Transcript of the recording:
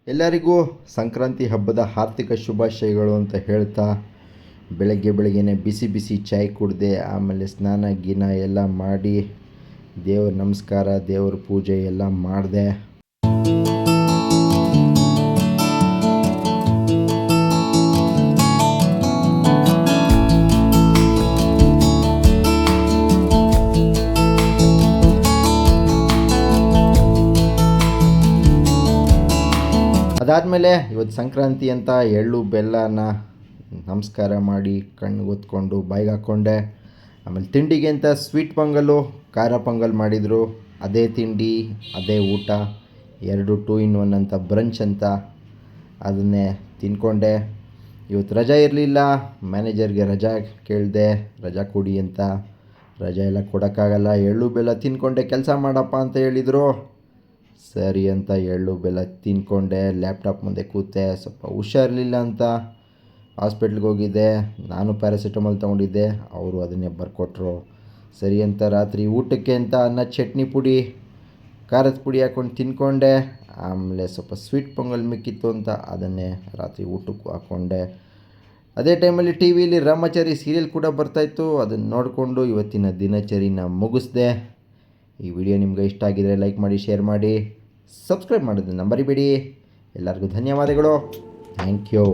ಎಲ್ಲರಿಗೂ ಸಂಕ್ರಾಂತಿ ಹಬ್ಬದ ಆರ್ಥಿಕ ಶುಭಾಶಯಗಳು ಅಂತ ಹೇಳ್ತಾ ಬೆಳಗ್ಗೆನೇ ಬಿಸಿ ಬಿಸಿ ಚಾಯ್ ಕುಡಿದೆ. ಆಮೇಲೆ ಸ್ನಾನ ಗಿನ ಎಲ್ಲ ಮಾಡಿ ದೇವ್ರ ನಮಸ್ಕಾರ, ದೇವ್ರ ಪೂಜೆ ಎಲ್ಲ ಮಾಡಿದೆ. ಅದಾದಮೇಲೆ ಇವತ್ತು ಸಂಕ್ರಾಂತಿ ಅಂತ ಎಳ್ಳು ಬೆಲ್ಲನ ನಮಸ್ಕಾರ ಮಾಡಿ ಕಣ್ಣಿಗೆ ಹೊತ್ಕೊಂಡು ಬಾಯಿಗೆ ಹಾಕ್ಕೊಂಡೆ. ಆಮೇಲೆ ತಿಂಡಿಗೆ ಅಂತ ಸ್ವೀಟ್ ಪೊಂಗಲ್ಲು, ಖಾರ ಪೊಂಗಲ್ ಮಾಡಿದರು. ಅದೇ ತಿಂಡಿ ಅದೇ ಊಟ, 2 2 in 1 ಅಂತ ಬ್ರಂಚ್ ಅಂತ ಅದನ್ನೇ ತಿನ್ಕೊಂಡೆ. ಇವತ್ತು ರಜಾ ಇರಲಿಲ್ಲ, ಮ್ಯಾನೇಜರ್ಗೆ ರಜಾ ಕೇಳಿದೆ, ರಜಾ ಕೊಡಿ ಅಂತ. ರಜಾ ಎಲ್ಲ ಕೊಡೋಕ್ಕಾಗಲ್ಲ, ಎಳ್ಳು ಬೆಲ್ಲ ತಿನ್ಕೊಂಡೆ ಕೆಲಸ ಮಾಡಪ್ಪ ಅಂತ ಹೇಳಿದರು. ಸರಿ ಅಂತ ಎಳ್ಳು ಬೆಲ್ಲ ತಿನ್ಕೊಂಡೆ, ಲ್ಯಾಪ್ಟಾಪ್ ಮುಂದೆ ಕೂತೆ. ಸ್ವಲ್ಪ ಹುಷಾರಿರಲಿಲ್ಲ ಅಂತ ಹಾಸ್ಪಿಟ್ಲಿಗೆ ಹೋಗಿದ್ದೆ. ನಾನು ಪ್ಯಾರಾಸಿಟಮಾಲ್ ತೊಗೊಂಡಿದ್ದೆ, ಅವರು ಅದನ್ನೇ ಬರ್ಕೊಟ್ರು. ಸರಿ ಅಂತ ರಾತ್ರಿ ಊಟಕ್ಕೆ ಅಂತ ಅನ್ನ ಚಟ್ನಿ ಪುಡಿ, ಖಾರದ ಪುಡಿ ಹಾಕ್ಕೊಂಡು ತಿನ್ಕೊಂಡೆ. ಆಮೇಲೆ ಸ್ವಲ್ಪ ಸ್ವೀಟ್ ಪೊಂಗಲ್ ಮಿಕ್ಕಿತ್ತು ಅಂತ ಅದನ್ನೇ ರಾತ್ರಿ ಊಟಕ್ಕೂ ಹಾಕ್ಕೊಂಡೆ. ಅದೇ ಟೈಮಲ್ಲಿ ಟಿ ವಿಲಿ ರಾಮಾಚಾರಿ ಸೀರಿಯಲ್ ಕೂಡ ಬರ್ತಾಯಿತ್ತು, ಅದನ್ನು ನೋಡಿಕೊಂಡು ಇವತ್ತಿನ ದಿನಚರಿನ ಮುಗಿಸ್ದೆ. ಈ ವಿಡಿಯೋ ನಿಮಗೆ ಇಷ್ಟ ಆಗಿದರೆ ಲೈಕ್ ಮಾಡಿ, ಶೇರ್ ಮಾಡಿ, ಸಬ್ಸ್ಕ್ರೈಬ್ ಮಾಡೋದನ್ನು ಮರಿಬೇಡಿ. ಎಲ್ಲರಿಗೂ ಧನ್ಯವಾದಗಳು. Thank you.